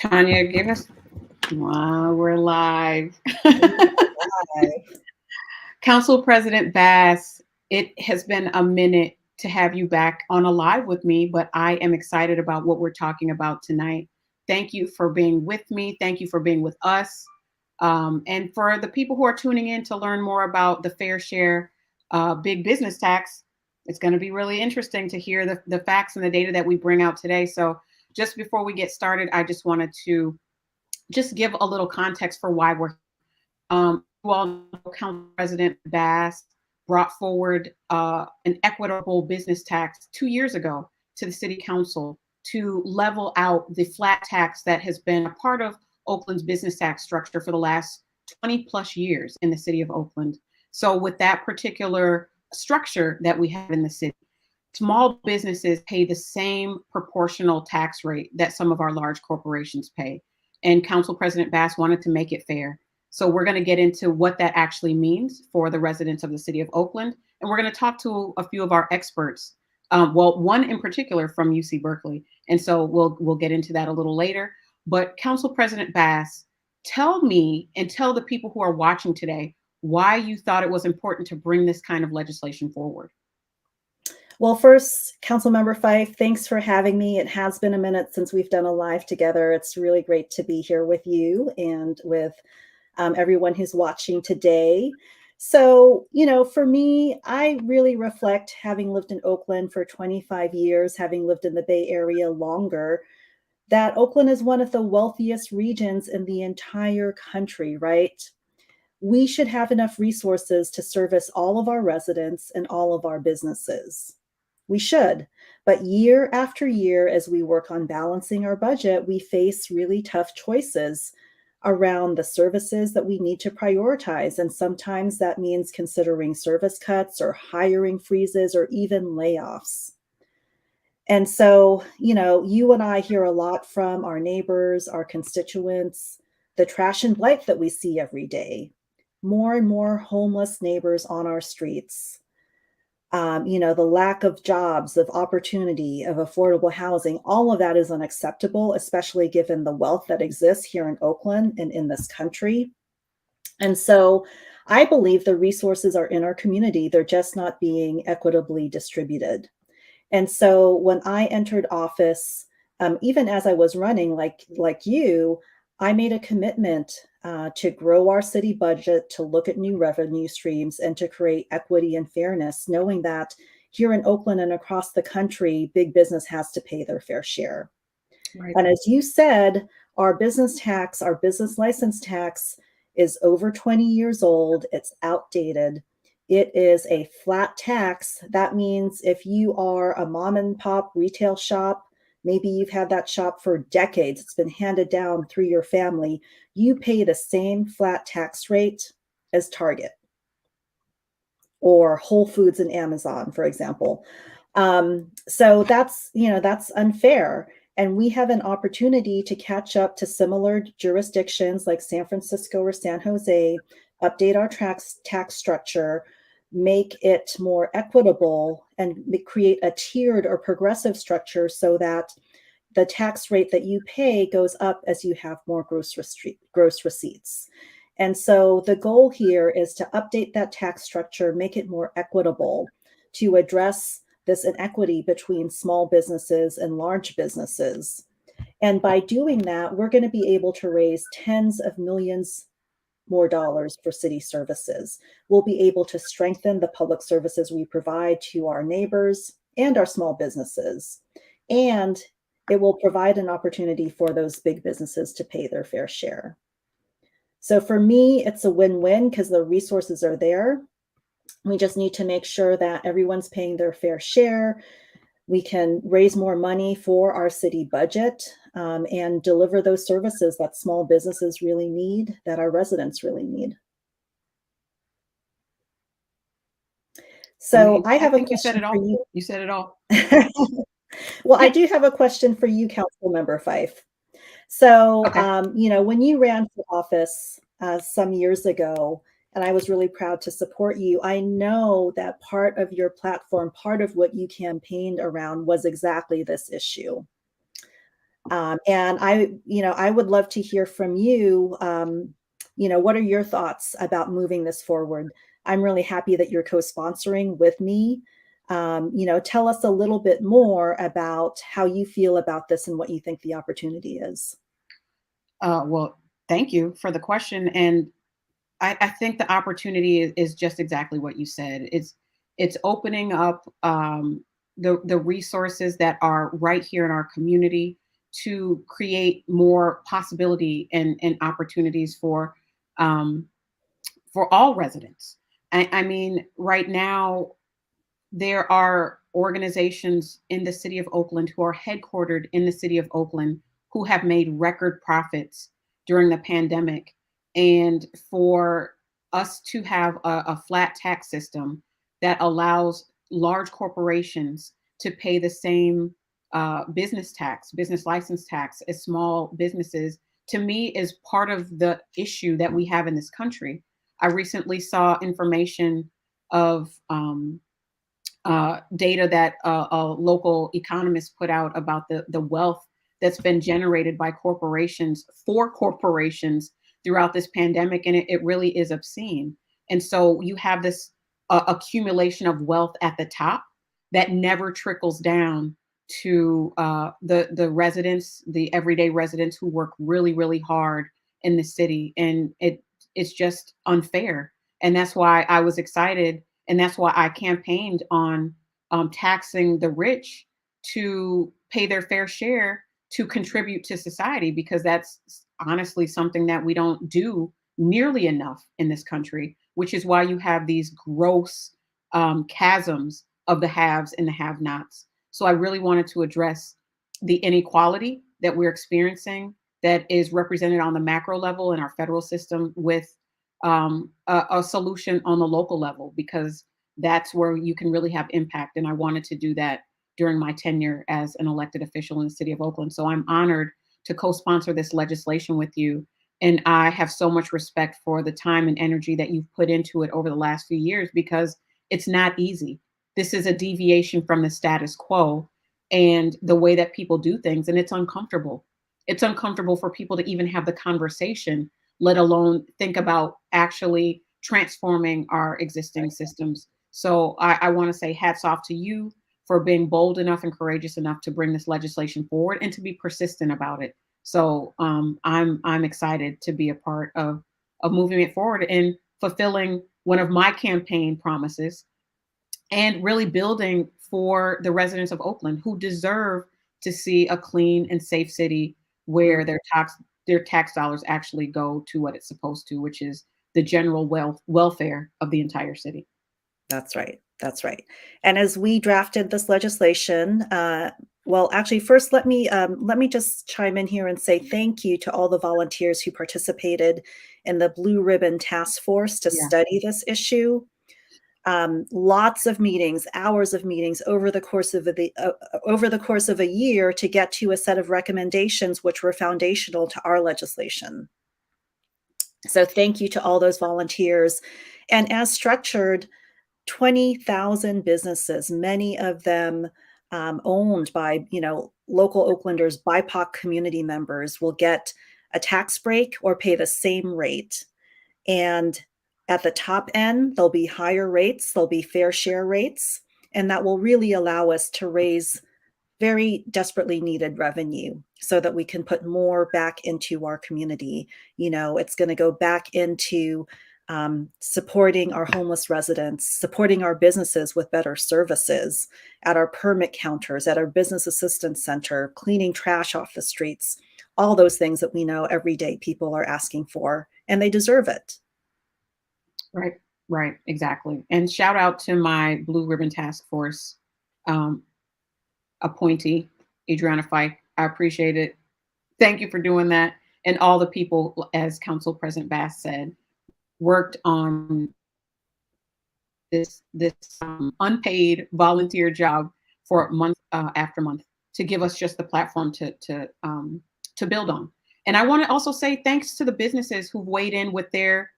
Tanya, give us. Wow, we're live. Council President Bas, it has been a minute to have you back on a live with me, but I am excited about what we're talking about tonight. Thank you for being with me. Thank you for being with us. And for the people who are tuning in to learn more about the Fair Share big business tax, it's going to be really interesting to hear the facts and the data that we bring out today. So just before we get started, I just wanted to just give a little context for why we're you all know Council President Bas brought forward an equitable business tax 2 years ago to the City Council to level out the flat tax that has been a part of Oakland's business tax structure for the last 20 plus years in the city of Oakland. So with that particular structure that we have in the city, small businesses pay the same proportional tax rate that some of our large corporations pay. And Council President Bas wanted to make it fair. So we're going to get into what that actually means for the residents of the city of Oakland. And we're going to talk to a few of our experts. One in particular from UC Berkeley. And so we'll get into that a little later. But Council President Bas, tell me and tell the people who are watching today why you thought it was important to bring this kind of legislation forward. Well, first, Councilmember Fife, thanks for having me. It has been a minute since we've done a live together. It's really great to be here with you and with everyone who's watching today. So, for me, I really reflect, having lived in Oakland for 25 years, having lived in the Bay Area longer, that Oakland is one of the wealthiest regions in the entire country, right? We should have enough resources to service all of our residents and all of our businesses. We should, but year after year, as we work on balancing our budget, we face really tough choices around the services that we need to prioritize. And sometimes that means considering service cuts or hiring freezes or even layoffs. And so, you and I hear a lot from our neighbors, our constituents, the trash and blight that we see every day, more and more homeless neighbors on our streets. The lack of jobs, of opportunity, of affordable housing, all of that is unacceptable, especially given the wealth that exists here in Oakland and in this country. And so I believe the resources are in our community. They're just not being equitably distributed. And so when I entered office, even as I was running like you, I made a commitment to grow our city budget, to look at new revenue streams, and to create equity and fairness, knowing that here in Oakland and across the country, big business has to pay their fair share. Right. And as you said, our business tax, our business license tax is over 20 years old. It's outdated. It is a flat tax. That means if you are a mom and pop retail shop, maybe you've had that shop for decades, it's been handed down through your family, you pay the same flat tax rate as Target or Whole Foods and Amazon, for example. So that's unfair. And we have an opportunity to catch up to similar jurisdictions like San Francisco or San Jose, update our tax structure, make it more equitable, and create a tiered or progressive structure so that the tax rate that you pay goes up as you have more gross receipts. And so the goal here is to update that tax structure, make it more equitable, to address this inequity between small businesses and large businesses. And by doing that, we're going to be able to raise tens of millions more dollars for city services. We'll be able to strengthen the public services we provide to our neighbors and our small businesses. And it will provide an opportunity for those big businesses to pay their fair share. So for me, it's a win-win because the resources are there. We just need to make sure that everyone's paying their fair share. We can raise more money for our city budget and deliver those services that small businesses really need, that our residents really need. So I have a question for you. You said it all. Well, I do have a question for you, Councilmember Fife. So, okay. When you ran for office some years ago, and I was really proud to support you, I know that part of your platform, part of what you campaigned around was exactly this issue. And I would love to hear from you. What are your thoughts about moving this forward? I'm really happy that you're co-sponsoring with me. Tell us a little bit more about how you feel about this and what you think the opportunity is. Well, thank you for the question. And I think the opportunity is just exactly what you said. It's opening up the resources that are right here in our community to create more possibility and opportunities for all residents. I mean, right now there are organizations in the city of Oakland who are headquartered in the city of Oakland who have made record profits during the pandemic. And for us to have a flat tax system that allows large corporations to pay the same business tax, business license tax as small businesses, to me is part of the issue that we have in this country. I recently saw information of data that a local economist put out about the wealth that's been generated by corporations for corporations throughout this pandemic, and it really is obscene. And so you have this accumulation of wealth at the top that never trickles down to the residents, the everyday residents who work really, really hard in the city, and it's just unfair. And that's why I was excited, and that's why I campaigned on taxing the rich to pay their fair share to contribute to society, because that's honestly something that we don't do nearly enough in this country, which is why you have these gross chasms of the haves and the have nots. So I really wanted to address the inequality that we're experiencing that is represented on the macro level in our federal system with a solution on the local level, because that's where you can really have impact. And I wanted to do that during my tenure as an elected official in the city of Oakland. So I'm honored to co-sponsor this legislation with you. And I have so much respect for the time and energy that you've put into it over the last few years, because it's not easy. This is a deviation from the status quo and the way that people do things. And it's uncomfortable. It's uncomfortable for people to even have the conversation, let alone think about actually transforming our existing systems. So I want to say hats off to you for being bold enough and courageous enough to bring this legislation forward and to be persistent about it. So I'm excited to be a part of moving it forward and fulfilling one of my campaign promises, and really building for the residents of Oakland who deserve to see a clean and safe city where their tax dollars actually go to what it's supposed to, which is the general welfare of the entire city. That's right. That's right. And as we drafted this legislation, well, actually, first let me just chime in here and say thank you to all the volunteers who participated in the Blue Ribbon Task Force to Yeah. study this issue. Lots of meetings, hours of meetings over the course of a year to get to a set of recommendations which were foundational to our legislation. So thank you to all those volunteers. And as structured, 20,000 businesses, many of them owned by, local Oaklanders, BIPOC community members, will get a tax break or pay the same rate. And at the top end, there'll be higher rates, there'll be fair share rates, and that will really allow us to raise very desperately needed revenue so that we can put more back into our community. It's going to go back into supporting our homeless residents, supporting our businesses with better services at our permit counters, at our business assistance center, cleaning trash off the streets, all those things that we know every day people are asking for, and they deserve it. Right, exactly. And shout out to my Blue Ribbon Task Force appointee, Adriana Fife. I appreciate it. Thank you for doing that. And all the people, as Council President Bass said, worked on this unpaid volunteer job for month after month to give us just the platform to build on. And I want to also say thanks to the businesses who've weighed in with their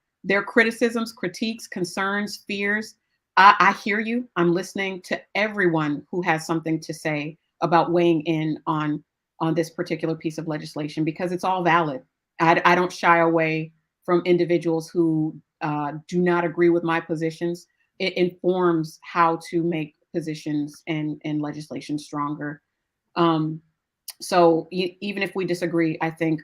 criticisms, critiques, concerns, fears. I hear you. I'm listening to everyone who has something to say about weighing in on on this particular piece of legislation because it's all valid. I don't shy away from individuals who do not agree with my positions. It informs how to make positions and legislation stronger. Um, so even if we disagree, I think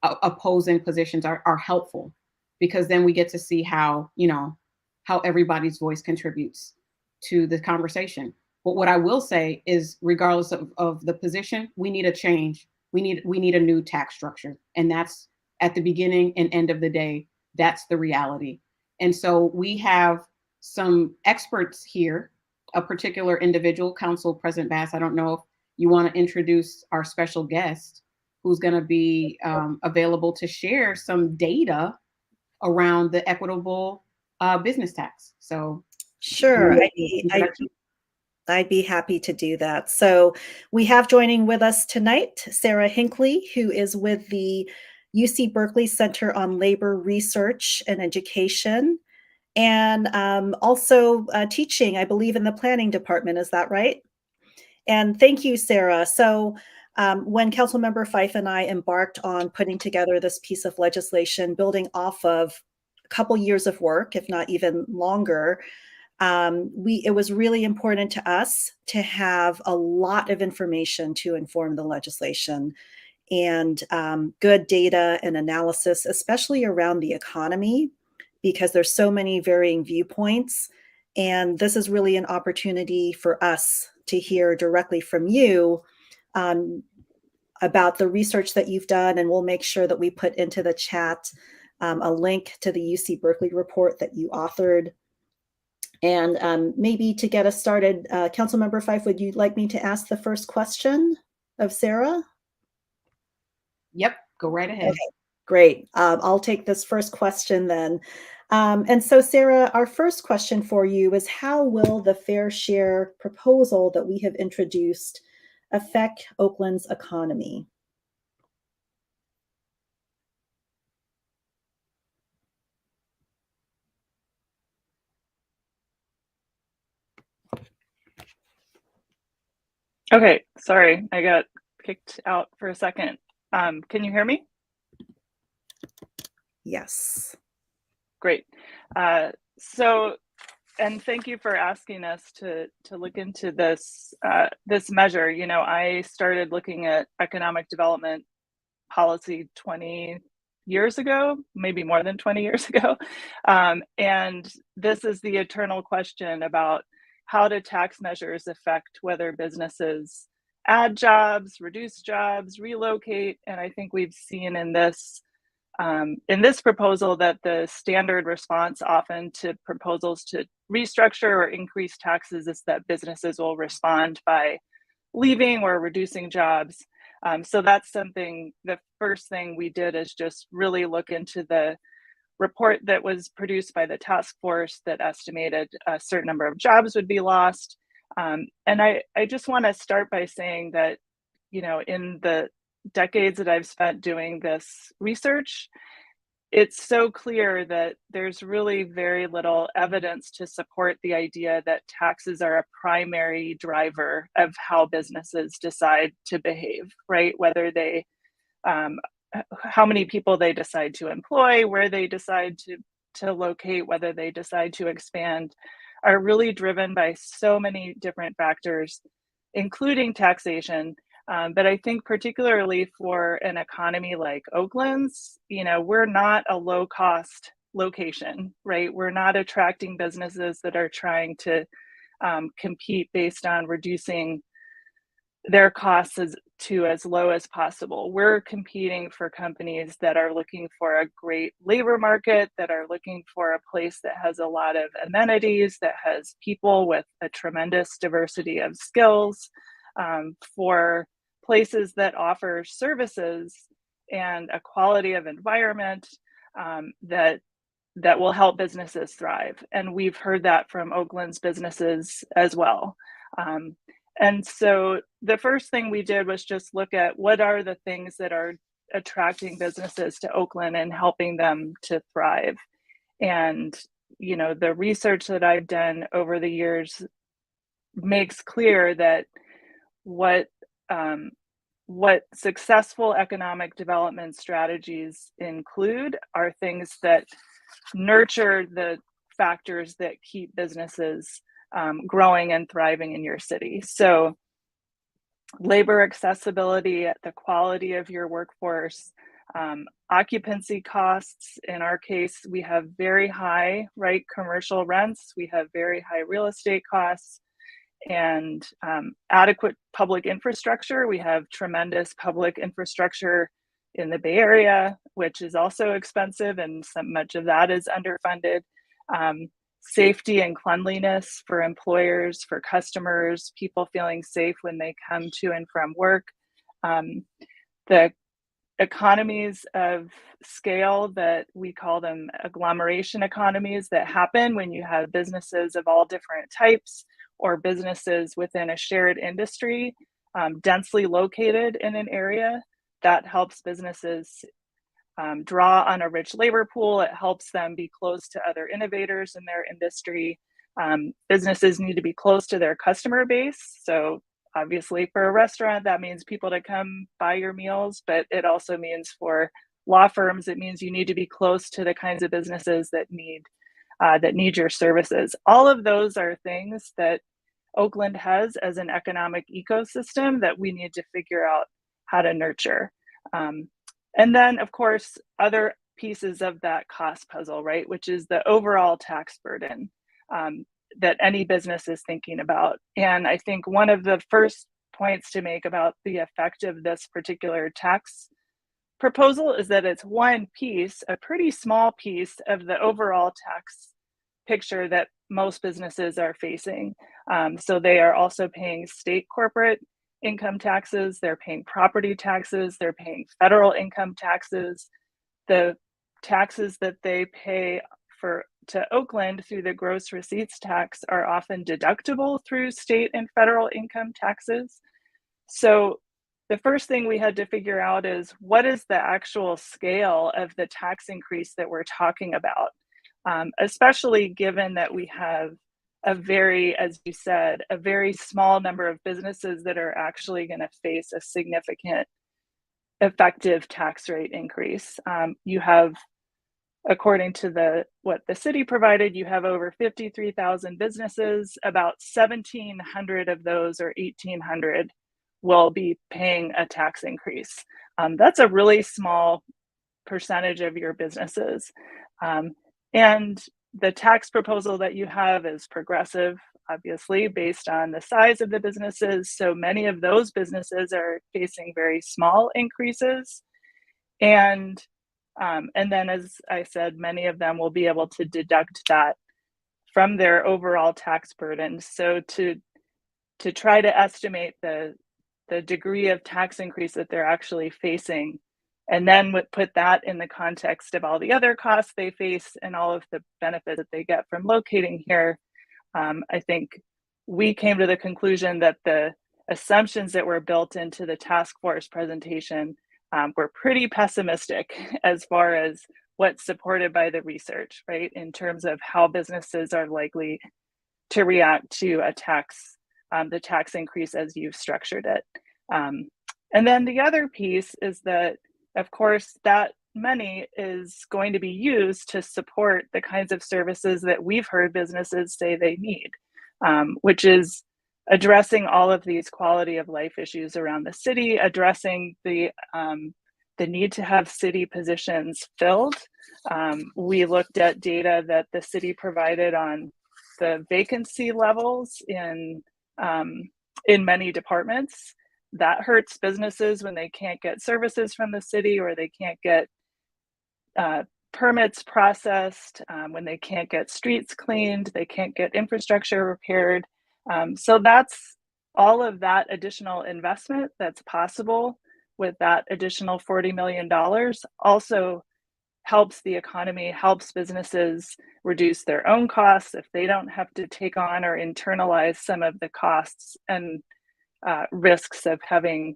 opposing positions are helpful because then we get to see how, how everybody's voice contributes to the conversation. But what I will say is, regardless of the position, we need a change. We need a new tax structure. And that's at the beginning and end of the day, that's the reality. And so we have some experts here, a particular individual, Council President Bass. I don't know if you want to introduce our special guest who's going to be available to share some data around the equitable business tax. So, Sure, I'd be happy to do that. So we have joining with us tonight Sara Hinkley, who is with the UC Berkeley Center on Labor Research and Education, and also teaching, I believe, in the planning department. Is that right? And thank you, Sara. So when Councilmember Fife and I embarked on putting together this piece of legislation, building off of a couple years of work, if not even longer, it was really important to us to have a lot of information to inform the legislation and good data and analysis, especially around the economy, because there's so many varying viewpoints. And this is really an opportunity for us to hear directly from you about the research that you've done. And we'll make sure that we put into the chat a link to the UC Berkeley report that you authored. And maybe to get us started, Councilmember Fife, would you like me to ask the first question of Sara? Yep, go right ahead. Okay, great. I'll take this first question then. And so, Sara, our first question for you is, how will the fair share proposal that we have introduced affect Oakland's economy? Okay, sorry, I got kicked out for a second. Can you hear me? Yes. Great. And thank you for asking us to look into this this measure. You know, I started looking at economic development policy 20 years ago, maybe more than 20 years ago. And this is the eternal question about how do tax measures affect whether businesses add jobs, reduce jobs, relocate. And I think we've seen in this proposal that the standard response often to proposals to restructure or increase taxes is that businesses will respond by leaving or reducing jobs. So that's something, the first thing we did is just really look into the report that was produced by the task force that estimated a certain number of jobs would be lost. And I just want to start by saying that, you know, in the decades that I've spent doing this research, it's so clear that there's really very little evidence to support the idea that taxes are a primary driver of how businesses decide to behave, right? Whether they, how many people they decide to employ, where they decide to locate, whether they decide to expand, are really driven by so many different factors, including taxation. But I think particularly for an economy like Oakland's, you know, we're not a low cost location, right? We're not attracting businesses that are trying to compete based on reducing their costs to as low as possible. We're competing for companies that are looking for a great labor market, that are looking for a place that has a lot of amenities, that has people with a tremendous diversity of skills, for places that offer services and a quality of environment that will help businesses thrive. And we've heard that from Oakland's businesses as well. And so the first thing we did was just look at what are the things that are attracting businesses to Oakland and helping them to thrive. And, you know, the research that I've done over the years makes clear that what what successful economic development strategies include are things that nurture the factors that keep businesses growing and thriving in your city. So labor accessibility, the quality of your workforce, occupancy costs. In our case, we have very high, right, commercial rents. We have very high real estate costs and adequate public infrastructure. We have tremendous public infrastructure in the Bay Area, which is also expensive, and much of that is underfunded. Safety and cleanliness for employers, for customers, people feeling safe when they come to and from work. The economies of scale, that we call them agglomeration economies, that happen when you have businesses of all different types or businesses within a shared industry, densely located in an area. That helps businesses draw on a rich labor pool. It helps them be close to other innovators in their industry. Businesses need to be close to their customer base. So obviously for a restaurant, that means people to come buy your meals, but it also means for law firms, it means you need to be close to the kinds of businesses that need your services. All of those are things that Oakland has as an economic ecosystem that we need to figure out how to nurture. And then, of course, other pieces of that cost puzzle, right, which is the overall tax burden that any business is thinking about. And I think one of the first points to make about the effect of this particular tax proposal is that it's one piece, a pretty small piece of the overall tax picture that most businesses are facing. So they are also paying state corporate income taxes, they're paying property taxes, they're paying federal income taxes. The taxes that they pay to Oakland through the gross receipts tax are often deductible through state and federal income taxes. So the first thing we had to figure out is, what is the actual scale of the tax increase that we're talking about? Especially given that we have a very, as you said, a very small number of businesses that are actually going to face a significant effective tax rate increase. You have, according to what the city provided, you have over 53,000 businesses. About 1,700 of those, or 1,800, will be paying a tax increase. That's a really small percentage of your businesses. And the tax proposal that you have is progressive, obviously, based on the size of the businesses. So many of those businesses are facing very small increases. And then, as I said, many of them will be able to deduct that from their overall tax burden. So to try to estimate the degree of tax increase that they're actually facing, and then put that in the context of all the other costs they face and all of the benefit that they get from locating here, I think we came to the conclusion that the assumptions that were built into the task force presentation were pretty pessimistic as far as what's supported by the research, right, in terms of how businesses are likely to react to the tax increase as you've structured it. And then the other piece is that, of course, that money is going to be used to support the kinds of services that we've heard businesses say they need, which is addressing all of these quality of life issues around the city, addressing the need to have city positions filled. We looked at data that the city provided on the vacancy levels in many departments. That hurts businesses when they can't get services from the city, or they can't get permits processed, when they can't get streets cleaned, they can't get infrastructure repaired. So that's all of that additional investment that's possible with that additional $40 million also helps the economy, helps businesses reduce their own costs if they don't have to take on or internalize some of the costs and risks of having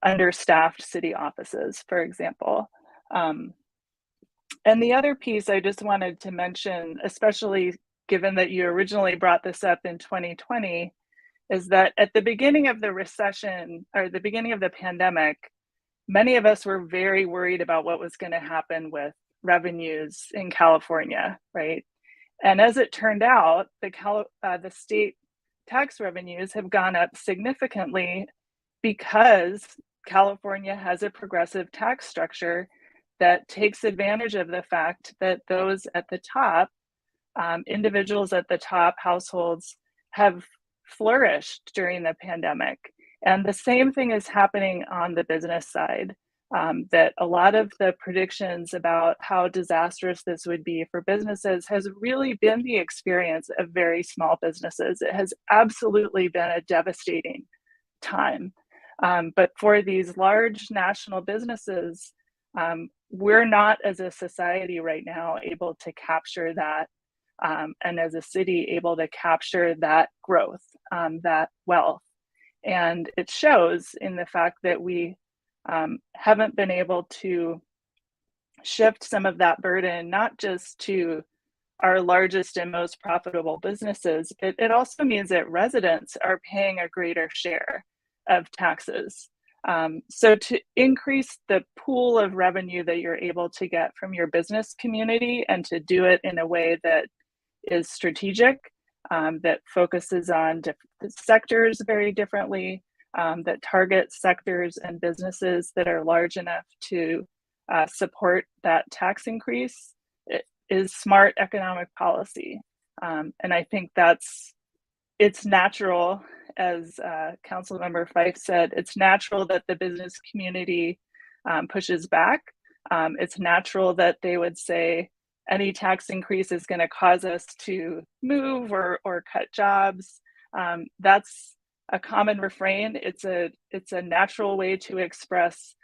understaffed city offices, for example. And the other piece I just wanted to mention, especially given that you originally brought this up in 2020, is that at the beginning of the recession, or the beginning of the pandemic, many of us were very worried about what was going to happen with revenues in California, right? And as it turned out, the state tax revenues have gone up significantly because California has a progressive tax structure that takes advantage of the fact that those at the top, individuals at the top, households, have flourished during the pandemic. And the same thing is happening on the business side. That a lot of the predictions about how disastrous this would be for businesses has really been the experience of very small businesses. It has absolutely been a devastating time. But for these large national businesses, we're not, as a society right now, able to capture that, and as a city able to capture that growth, that wealth. And it shows in the fact that we haven't been able to shift some of that burden, not just to our largest and most profitable businesses, but it also means that residents are paying a greater share of taxes. So to increase the pool of revenue that you're able to get from your business community, and to do it in a way that is strategic, that focuses on sectors very differently, that target sectors and businesses that are large enough to support that tax increase, it is smart economic policy. And I think it's natural, as Councilmember Fife said, it's natural that the business community pushes back. It's natural that they would say any tax increase is going to cause us to move or cut jobs. That's a common refrain. It's a natural way to express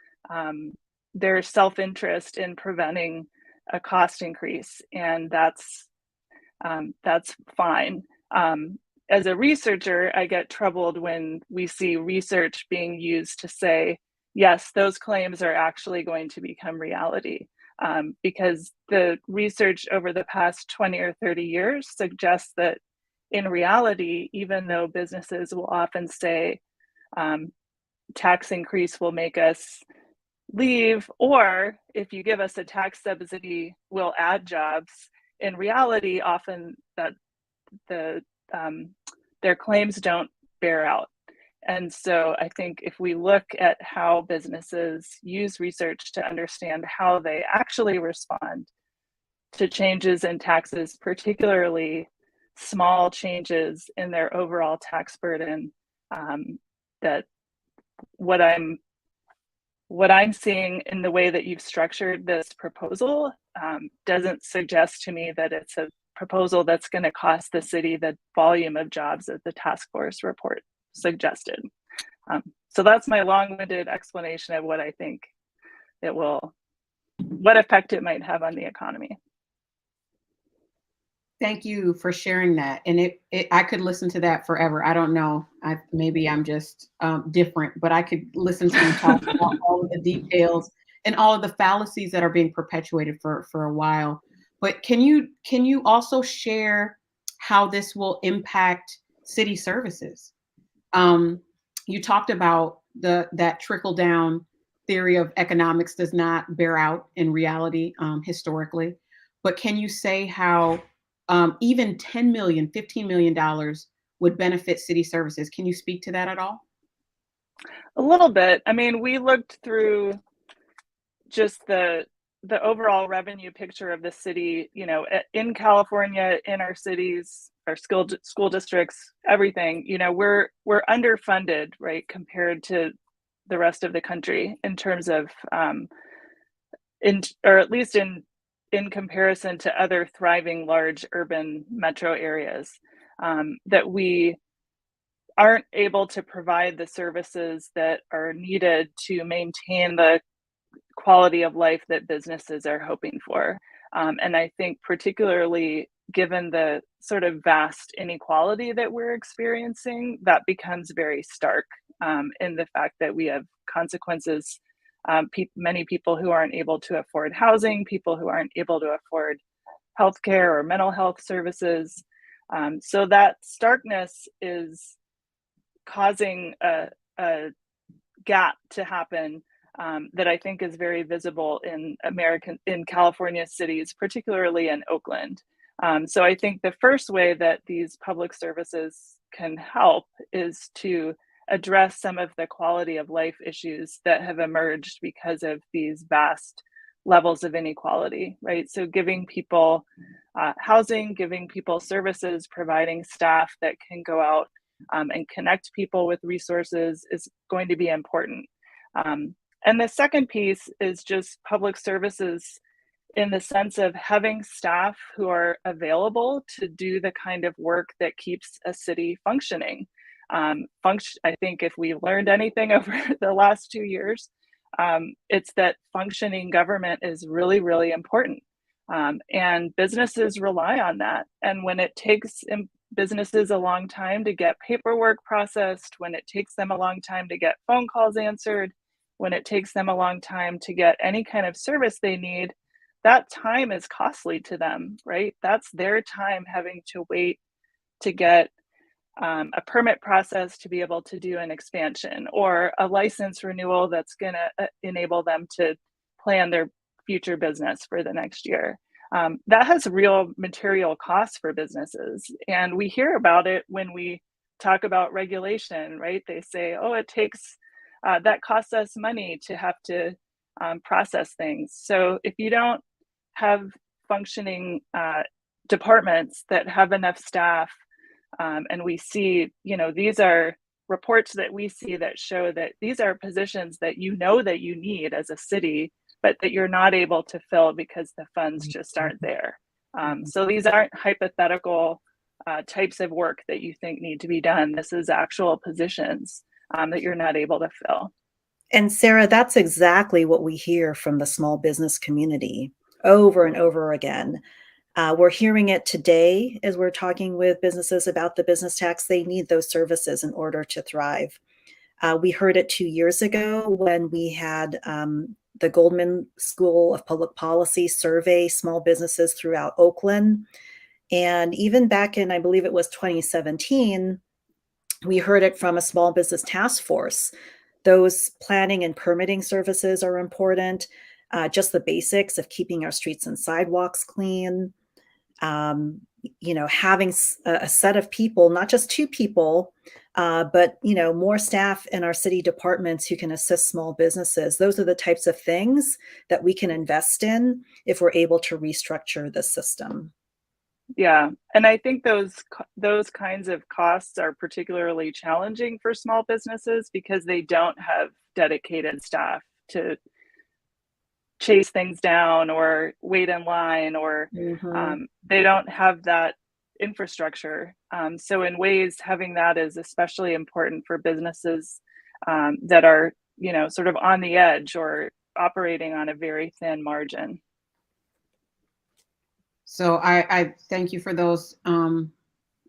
their self-interest in preventing a cost increase, and that's fine. As a researcher, I get troubled when we see research being used to say, yes, those claims are actually going to become reality, because the research over the past 20 or 30 years suggests that in reality, even though businesses will often say tax increase will make us leave, or if you give us a tax subsidy, we'll add jobs, in reality, often that their claims don't bear out. And so I think if we look at how businesses use research to understand how they actually respond to changes in taxes, particularly small changes in their overall tax burden, that what I'm seeing in the way that you've structured this proposal doesn't suggest to me that it's a proposal that's going to cost the city the volume of jobs that the task force report suggested. So that's my long-winded explanation of what I think what effect it might have on the economy. Thank you for sharing that. And I could listen to that forever. I don't know. Maybe I'm just different, but I could listen to you talk about all of the details and all of the fallacies that are being perpetuated for a while. But can you also share how this will impact city services? You talked about that trickle down theory of economics does not bear out in reality historically. But can you say how even $10 million, $15 million would benefit city services? Can you speak to that at all? A little bit. I mean, we looked through just the overall revenue picture of the city, in California, in our cities, our school districts, everything, we're underfunded, right, compared to the rest of the country in terms of, or at least in comparison to other thriving large urban metro areas, that we aren't able to provide the services that are needed to maintain the quality of life that businesses are hoping for. And I think particularly given the sort of vast inequality that we're experiencing, that becomes very stark in the fact that we have consequences. Many people who aren't able to afford housing, people who aren't able to afford healthcare or mental health services. So that starkness is causing a gap to happen that I think is very visible in California cities, particularly in Oakland. So I think the first way that these public services can help is to address some of the quality of life issues that have emerged because of these vast levels of inequality, right? So giving people housing, giving people services, providing staff that can go out and connect people with resources is going to be important. And the second piece is just public services in the sense of having staff who are available to do the kind of work that keeps a city functioning. I think if we learned anything over the last 2 years, it's that functioning government is really, really important. And businesses rely on that. And when it takes businesses a long time to get paperwork processed, when it takes them a long time to get phone calls answered, when it takes them a long time to get any kind of service they need, that time is costly to them, right? That's their time having to wait to get a permit process to be able to do an expansion or a license renewal that's going to enable them to plan their future business for the next year. That has real material costs for businesses. And we hear about it when we talk about regulation, right? They say, oh, it takes, that costs us money to have to process things. So if you don't have functioning departments that have enough staff, and we see, these are reports that we see that show that these are positions that that you need as a city, but that you're not able to fill because the funds just aren't there. So these aren't hypothetical types of work that you think need to be done. This is actual positions that you're not able to fill. And Sara, that's exactly what we hear from the small business community over and over again. We're hearing it today as we're talking with businesses about the business tax. They need those services in order to thrive. We heard it 2 years ago when we had the Goldman School of Public Policy survey small businesses throughout Oakland. And even back in, I believe it was 2017, we heard it from a small business task force. Those planning and permitting services are important. Just the basics of keeping our streets and sidewalks clean. Having a set of people, not just 2 people, but, more staff in our city departments who can assist small businesses. Those are the types of things that we can invest in if we're able to restructure the system. Yeah, and I think those kinds of costs are particularly challenging for small businesses because they don't have dedicated staff to chase things down or wait in line, or they don't have that infrastructure. So in ways, having that is especially important for businesses that are, sort of on the edge or operating on a very thin margin. So I thank you for those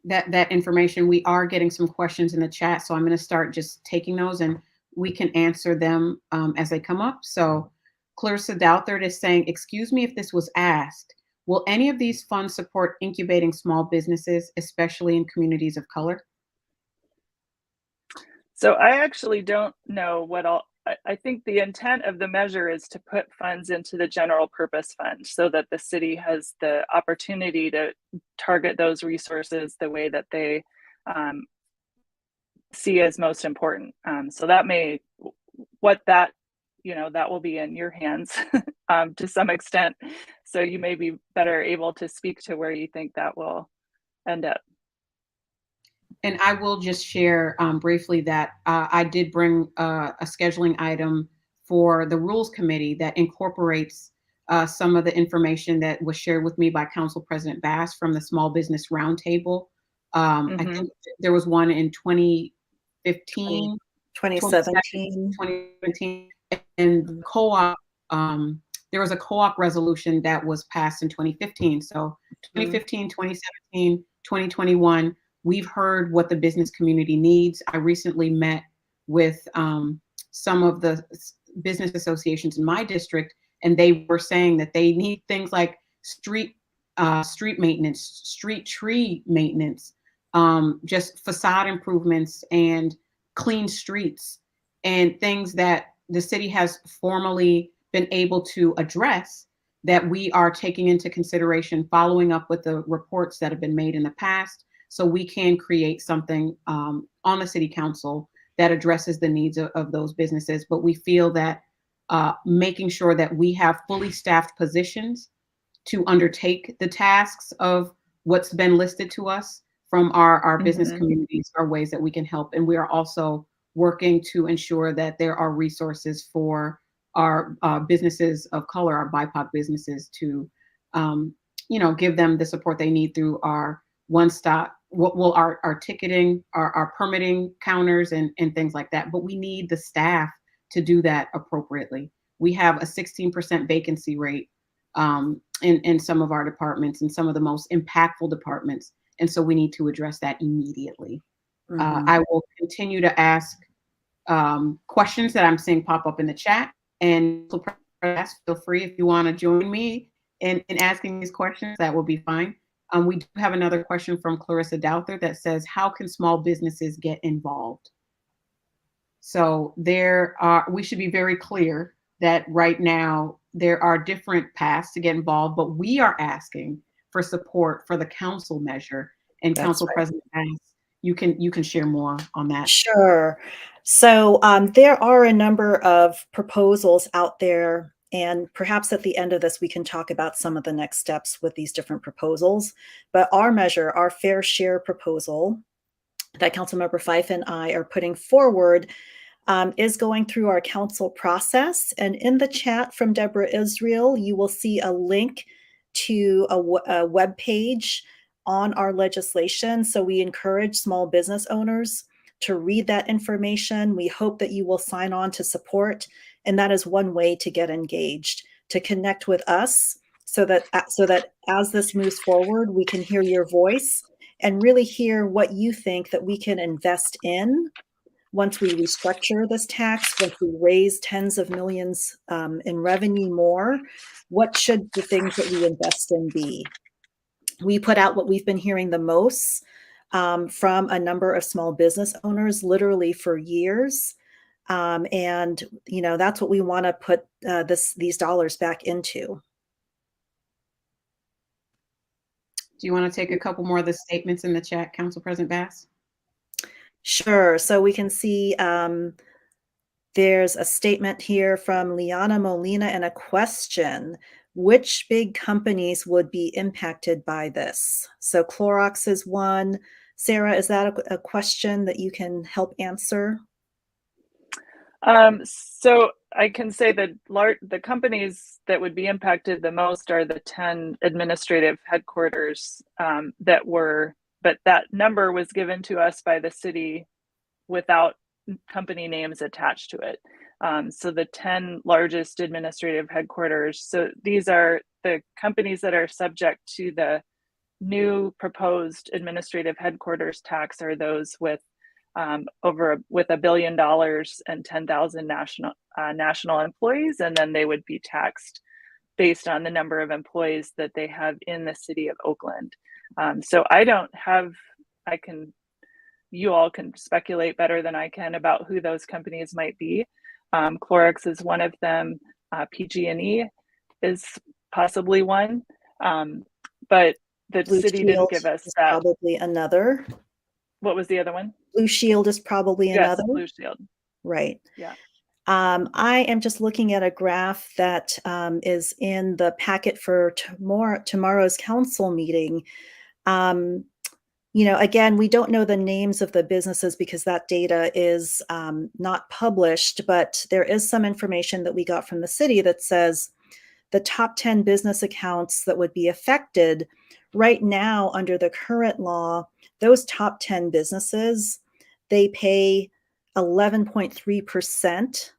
that information. We are getting some questions in the chat, so I'm going to start just taking those, and we can answer them as they come up. So Clarissa Douthert is saying, excuse me if this was asked, will any of these funds support incubating small businesses, especially in communities of color? So I actually don't know what all. I think the intent of the measure is to put funds into the general purpose fund so that the city has the opportunity to target those resources the way that they see as most important. So that that will be in your hands to some extent. So you may be better able to speak to where you think that will end up. And I will just share briefly that I did bring a scheduling item for the Rules Committee that incorporates some of the information that was shared with me by Council President Bas from the Small Business Roundtable. I think there was one in 2015, 2017, 2017, and co-op. There was a co-op resolution that was passed in 2015. So 2015, 2017, 2021. We've heard what the business community needs. I recently met with some of the business associations in my district, and they were saying that they need things like street maintenance, street tree maintenance, just facade improvements, and clean streets and things that the city has formally been able to address that we are taking into consideration, following up with the reports that have been made in the past, so we can create something on the city council that addresses the needs of those businesses. But we feel that making sure that we have fully staffed positions to undertake the tasks of what's been listed to us from our business communities are ways that we can help. And we are also working to ensure that there are resources for our businesses of color, our BIPOC businesses, to give them the support they need through our one-stop, our ticketing, our permitting counters and things like that. But we need the staff to do that appropriately. We have a 16% vacancy rate in some of our departments, and some of the most impactful departments. And so we need to address that immediately. I will continue to ask questions that I'm seeing pop up in the chat. And feel free if you want to join me in asking these questions, that will be fine. We do have another question from Clarissa Douther that says, how can small businesses get involved? So we should be very clear that right now there are different paths to get involved, but we are asking for support for the council measure. And That's Council right. President Bas, you can share more on that. Sure. So there are a number of proposals out there, and perhaps at the end of this, we can talk about some of the next steps with these different proposals. But our measure, our fair share proposal that Councilmember Fife and I are putting forward is going through our council process. And in the chat from Deborah Israel, you will see a link to a web page on our legislation. So we encourage small business owners to read that information. We hope that you will sign on to support. And that is one way to get engaged, to connect with us so that as this moves forward, we can hear your voice and really hear what you think that we can invest in once we restructure this tax, once we raise tens of millions in revenue more. What should the things that we invest in be? We put out what we've been hearing the most from a number of small business owners, literally for years. And that's what we want to put these dollars back into. Do you want to take a couple more of the statements in the chat, Council President Bas? Sure. So we can see there's a statement here from Liana Molina and a question. Which big companies would be impacted by this? So Clorox is one. Sara, is that a question that you can help answer? So I can say that the companies that would be impacted the most are the 10 administrative headquarters but that number was given to us by the city without company names attached to it. So the 10 largest administrative headquarters. So these are the companies that are subject to the new proposed administrative headquarters tax, are those with $1 billion and 10,000 national employees, and then they would be taxed based on the number of employees that they have in the city of Oakland. So you all can speculate better than I can about who those companies might be. Clorox is one of them. PG&E is possibly one, but the Blue city Shield didn't give us that. Probably another. What was the other one? Blue Shield is probably another. Yes, Blue Shield. Right. Yeah. I am just looking at a graph that is in the packet for tomorrow's council meeting. Again, we don't know the names of the businesses because that data is not published, but there is some information that we got from the city that says the top 10 business accounts that would be affected right now under the current law. Those top 10 businesses, they pay 11.3%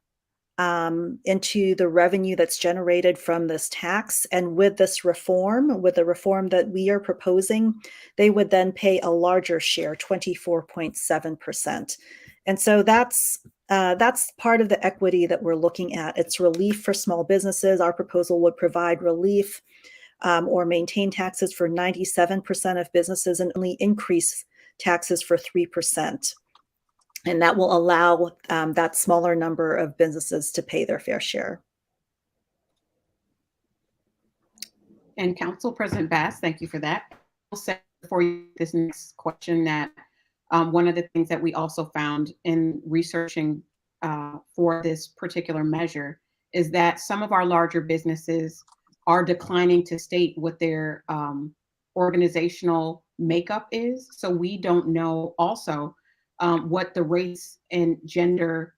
into the revenue that's generated from this tax. And with the reform that we are proposing, they would then pay a larger share, 24.7%. And so that's part of the equity that we're looking at. It's relief for small businesses. Our proposal would provide relief or maintain taxes for 97% of businesses and only increase taxes for 3%. And that will allow that smaller number of businesses to pay their fair share. And Council President Bass, thank you for that. I'll say for you this next question that one of the things that we also found in researching for this particular measure is that some of our larger businesses are declining to state what their organizational makeup is. So we don't know also what the race and gender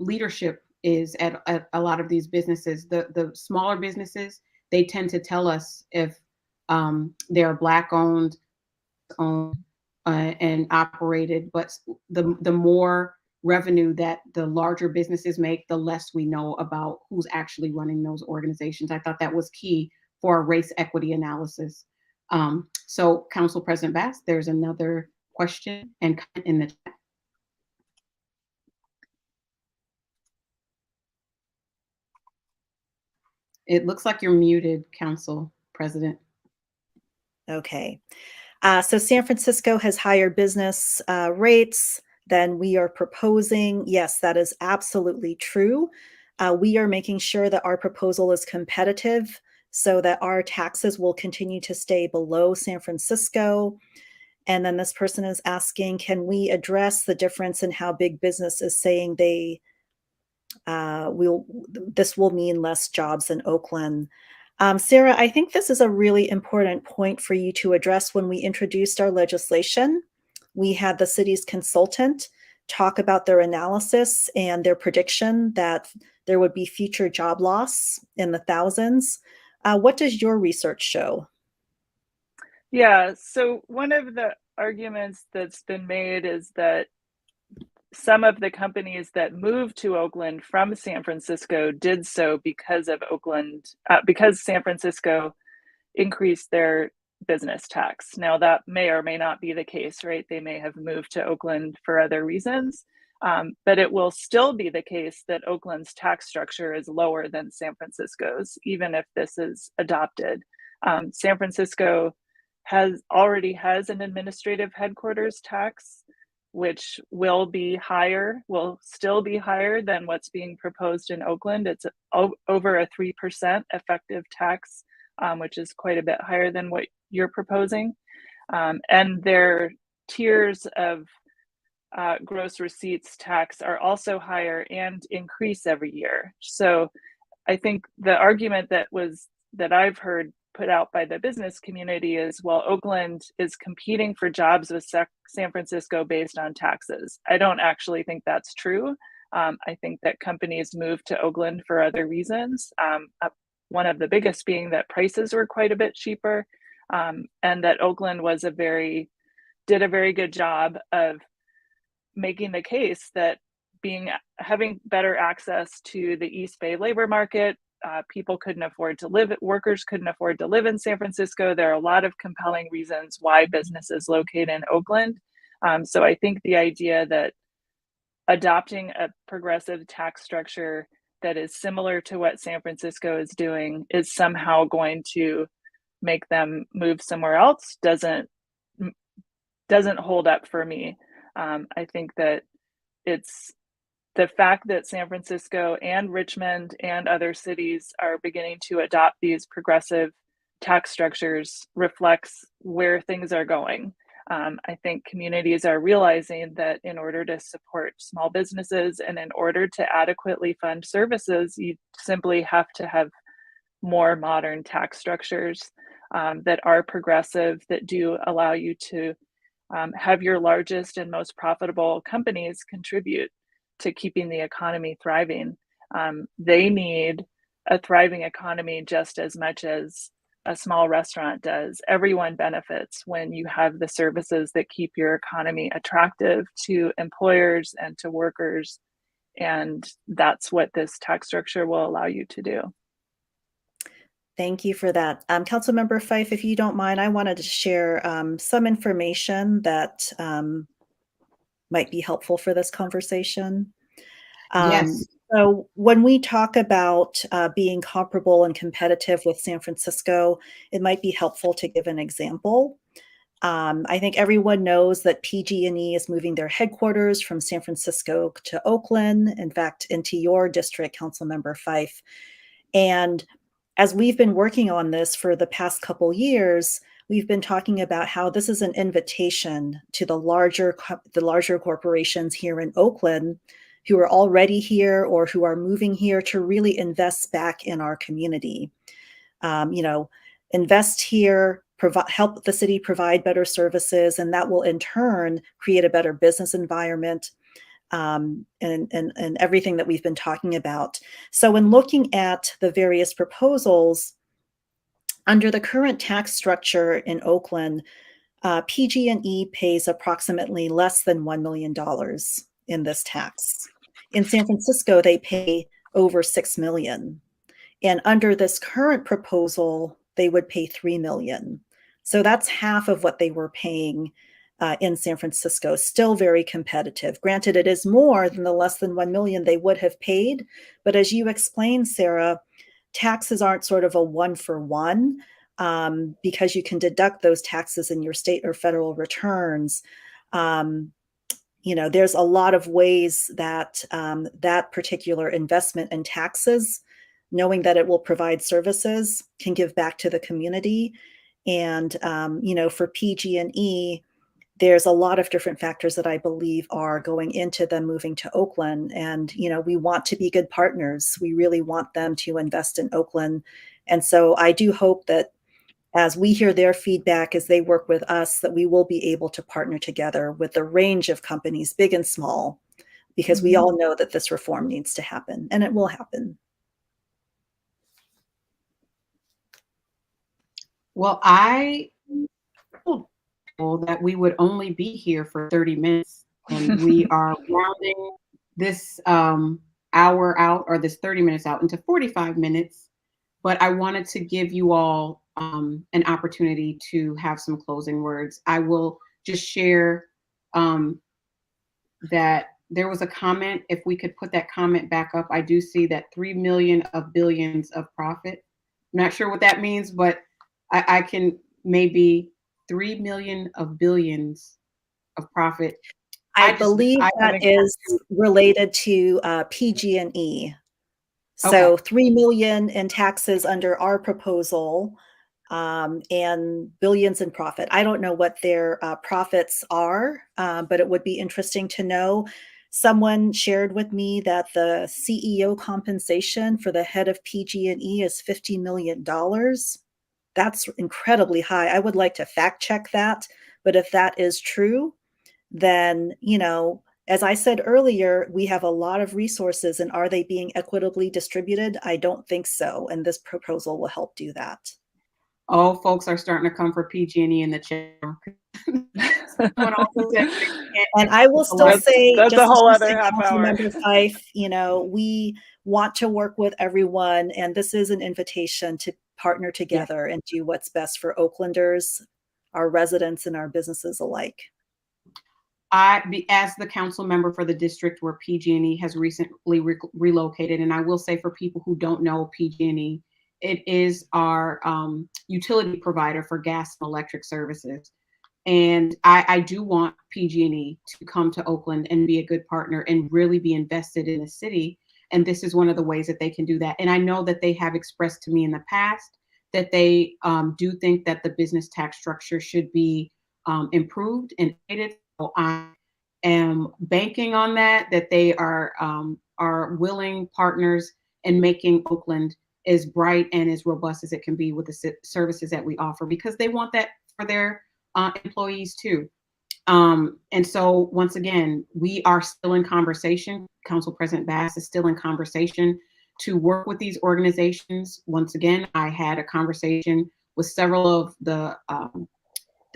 leadership is at a lot of these businesses. The smaller businesses, they tend to tell us if they're Black owned and operated, but the more revenue that the larger businesses make, the less we know about who's actually running those organizations. I thought that was key for a race equity analysis. So Council President Bass, there's another question and comment in the chat. It looks like you're muted, Council President. Okay. So San Francisco has higher business rates than we are proposing. Yes, that is absolutely true. We are making sure that our proposal is competitive so that our taxes will continue to stay below San Francisco. And then this person is asking, can we address the difference in how big business is saying this will mean less jobs in Oakland? Sara, I think this is a really important point for you to address. When we introduced our legislation, we had the city's consultant talk about their analysis and their prediction that there would be future job loss in the thousands. What does your research show? Yeah, so one of the arguments that's been made is that some of the companies that moved to Oakland from San Francisco did so because of because San Francisco increased their business tax. Now, that may or may not be the case, right? They may have moved to Oakland for other reasons, but it will still be the case that Oakland's tax structure is lower than San Francisco's, even if this is adopted. San Francisco already has an administrative headquarters tax, which will still be higher than what's being proposed in Oakland. It's over a 3% effective tax, which is quite a bit higher than what you're proposing. And their tiers of gross receipts tax are also higher and increase every year. So I think the argument that I've heard put out by the business community is, well, Oakland is competing for jobs with San Francisco based on taxes. I don't actually think that's true. I think that companies move to Oakland for other reasons. One of the biggest being that prices were quite a bit cheaper, and that Oakland did a very good job of making the case that having better access to the East Bay labor market, workers couldn't afford to live in San Francisco. There are a lot of compelling reasons why businesses locate in Oakland. So I think the idea that adopting a progressive tax structure that is similar to what San Francisco is doing is somehow going to make them move somewhere else doesn't hold up for me. I think that it's the fact that San Francisco and Richmond and other cities are beginning to adopt these progressive tax structures reflects where things are going. I think communities are realizing that in order to support small businesses and in order to adequately fund services, you simply have to have more modern tax structures that are progressive, that do allow you to have your largest and most profitable companies contribute to keeping the economy thriving. They need a thriving economy just as much as a small restaurant does. Everyone benefits when you have the services that keep your economy attractive to employers and to workers. And that's what this tax structure will allow you to do. Thank you for that. Councilmember Fife, if you don't mind, I wanted to share some information that might be helpful for this conversation. Yes. So when we talk about being comparable and competitive with San Francisco, it might be helpful to give an example. I think everyone knows that PG&E is moving their headquarters from San Francisco to Oakland, in fact, into your district, Councilmember Fife. And as we've been working on this for the past couple years, we've been talking about how this is an invitation to the larger corporations here in Oakland who are already here or who are moving here to really invest back in our community. Invest here, help the city provide better services, and that will in turn create a better business environment, and everything that we've been talking about. So when looking at the various proposals, under the current tax structure in Oakland, PG&E pays approximately less than $1 million in this tax. In San Francisco, they pay over $6 million. And under this current proposal, they would pay $3 million. So that's half of what they were paying in San Francisco. Still very competitive. Granted, it is more than the less than $1 million they would have paid. But as you explained, Sarah, taxes aren't sort of a one-for-one because you can deduct those taxes in your state or federal returns. There's a lot of ways that that particular investment in taxes, knowing that it will provide services, can give back to the community. And, for PG&E, there's a lot of different factors that I believe are going into them moving to Oakland. And, we want to be good partners. We really want them to invest in Oakland. And so I do hope that as we hear their feedback, as they work with us, that we will be able to partner together with a range of companies, big and small, because we all know that this reform needs to happen, and it will happen. Well, I told people that we would only be here for 30 minutes, and we are rounding this hour out, or this 30 minutes out, into 45 minutes. But I wanted to give you all an opportunity to have some closing words. I will just share that there was a comment. If we could put that comment back up, I do see that 3 million of billions of profit. I'm not sure what that means, but I can maybe 3 million of billions of profit. I believe that is related to PG&E. So okay. 3 million in taxes under our proposal, and billions in profit. I don't know what their profits are, but it would be interesting to know. Someone shared with me that the CEO compensation for the head of PG&E is $50 million. That's incredibly high. I would like to fact check that. But if that is true, then, as I said earlier, we have a lot of resources, and are they being equitably distributed? I don't think so. And this proposal will help do that. Oh, folks are starting to come for PG&E in the channel. And I will still say, that's a whole other half hour. Fife, we want to work with everyone, and this is an invitation to partner together and do what's best for Oaklanders, our residents, and our businesses alike. As the council member for the district where PG&E has recently relocated, and I will say for people who don't know PG&E, it is our utility provider for gas and electric services. And I do want PG&E to come to Oakland and be a good partner and really be invested in the city. And this is one of the ways that they can do that. And I know that they have expressed to me in the past that they do think that the business tax structure should be improved and aided. So I am banking on that they are willing partners in making Oakland as bright and as robust as it can be with the services that we offer, because they want that for their employees too. And so once again, we are still in conversation. Council President Bas is still in conversation to work with these organizations. Once again, I had a conversation with several of the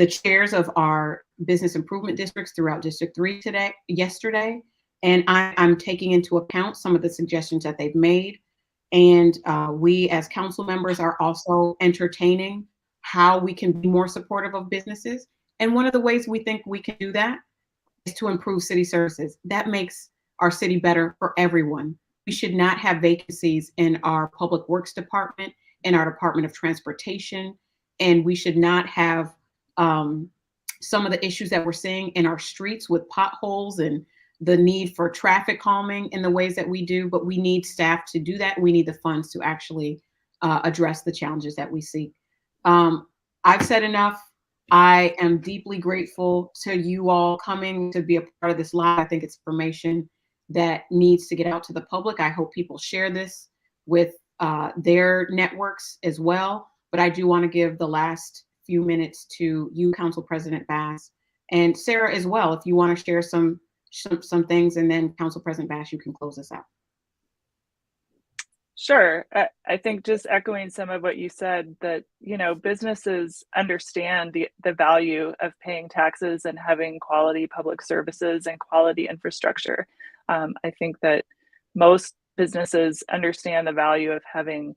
chairs of our business improvement districts throughout District 3 yesterday, and I'm taking into account some of the suggestions that they've made. And we as council members are also entertaining how we can be more supportive of businesses. And one of the ways we think we can do that is to improve city services. That makes our city better for everyone. We should not have vacancies in our public works department, in our Department of Transportation, and we should not have some of the issues that we're seeing in our streets with potholes and the need for traffic calming in the ways that we do, but we need staff to do that. We need the funds to actually address the challenges that we see. I've said enough. I am deeply grateful to you all coming to be a part of this live. I think it's information that needs to get out to the public. I hope people share this with their networks as well. But I do want to give the last few minutes to you, Council President Bas, and Sara as well, if you want to share some things, and then Council President Bas, you can close us out. Sure. I think just echoing some of what you said, that, you know, businesses understand the value of paying taxes and having quality public services and quality infrastructure. I think that most businesses understand the value of having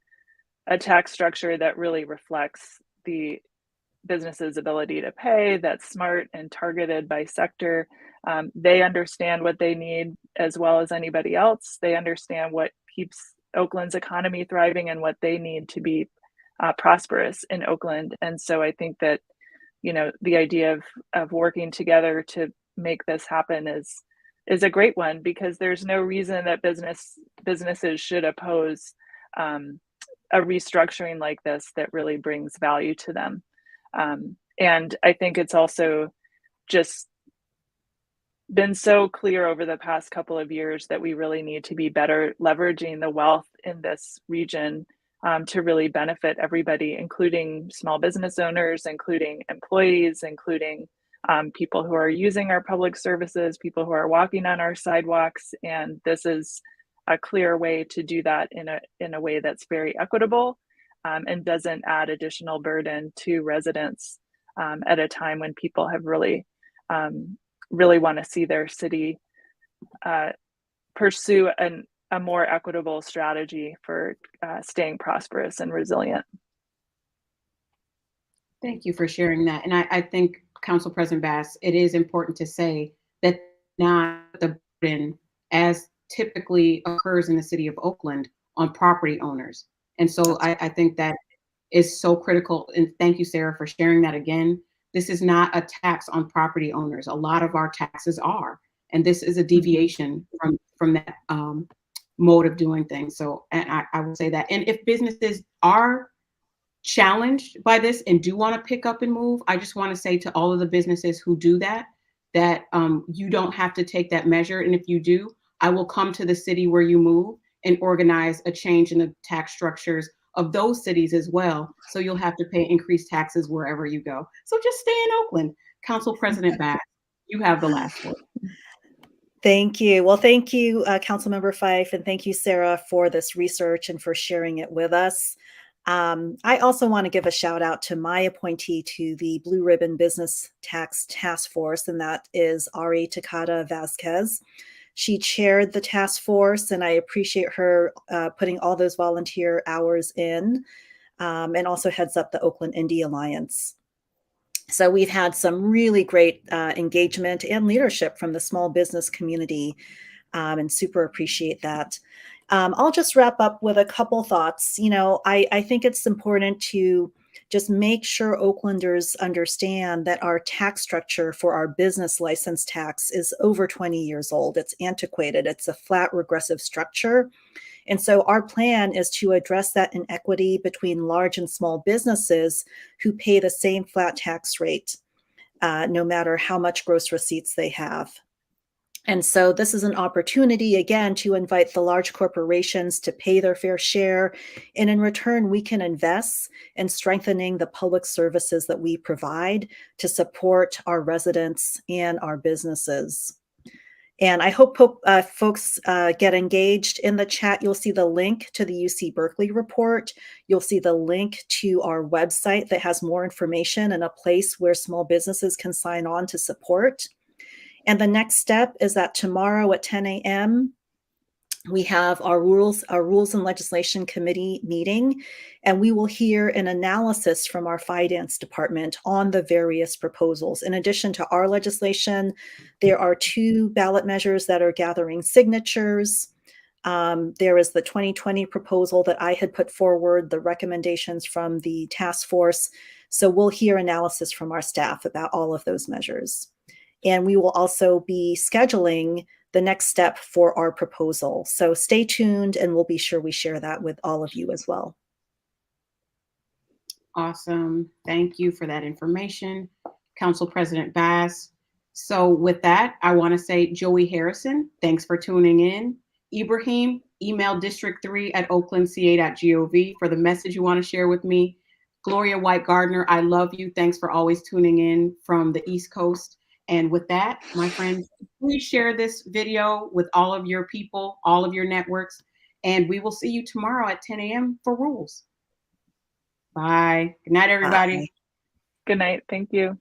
a tax structure that really reflects the business's ability to pay, that's smart and targeted by sector. They understand what they need as well as anybody else. They understand what keeps Oakland's economy thriving and what they need to be prosperous in Oakland. And so I think that, you know, the idea of working together to make this happen is a great one, because there's no reason that businesses should oppose a restructuring like this that really brings value to them. And I think it's also just been so clear over the past couple of years that we really need to be better leveraging the wealth in this region to really benefit everybody, including small business owners, including employees, including people who are using our public services, people who are walking on our sidewalks. And this is a clear way to do that in a way that's very equitable and doesn't add additional burden to residents at a time when people have really want to see their city pursue a more equitable strategy for staying prosperous and resilient. Thank you for sharing that. And I think, Council President Bas, it is important to say that not the burden as typically occurs in the city of Oakland on property owners. And so I think that is so critical. And thank you, Sara, for sharing that again. This is not a tax on property owners. A lot of our taxes are, and this is a deviation from that mode of doing things. So, and I would say that. And if businesses are challenged by this and do want to pick up and move, I just want to say to all of the businesses who do that you don't have to take that measure. And if you do, I will come to the city where you move and organize a change in the tax structures of those cities as well. So you'll have to pay increased taxes wherever you go. So just stay in Oakland. Council President Bas, you have the last word. Thank you. Well, thank you, Councilmember Fife, and thank you, Sara, for this research and for sharing it with us. I also want to give a shout out to my appointee to the Blue Ribbon Business Tax Task Force, and that is Ari Takada Vasquez. She chaired the task force, and I appreciate her putting all those volunteer hours in, and also heads up the Oakland Indie Alliance. So we've had some really great engagement and leadership from the small business community, and super appreciate that. I'll just wrap up with a couple thoughts. You know, I think it's important to just make sure Oaklanders understand that our tax structure for our business license tax is over 20 years old. It's antiquated. It's a flat regressive structure. And so our plan is to address that inequity between large and small businesses who pay the same flat tax rate, no matter how much gross receipts they have. And so this is an opportunity, again, to invite the large corporations to pay their fair share. And in return, we can invest in strengthening the public services that we provide to support our residents and our businesses. And I hope folks get engaged in the chat. You'll see the link to the UC Berkeley report. You'll see the link to our website that has more information and a place where small businesses can sign on to support. And the next step is that tomorrow at 10 a.m., we have our Rules and Legislation Committee meeting, and we will hear an analysis from our finance department on the various proposals. In addition to our legislation, there are 2 ballot measures that are gathering signatures. There is the 2020 proposal that I had put forward, the recommendations from the task force. So we'll hear analysis from our staff about all of those measures. And we will also be scheduling the next step for our proposal. So stay tuned, and we'll be sure we share that with all of you as well. Awesome. Thank you for that information, Council President Bas. So with that, I want to say Joey Harrison, thanks for tuning in. Ibrahim, email district3@oaklandca.gov for the message you want to share with me. Gloria White Gardner, I love you. Thanks for always tuning in from the East Coast. And with that, my friends, please share this video with all of your people, all of your networks, and we will see you tomorrow at 10 a.m. for Rules. Bye. Good night, everybody. Bye. Good night. Thank you.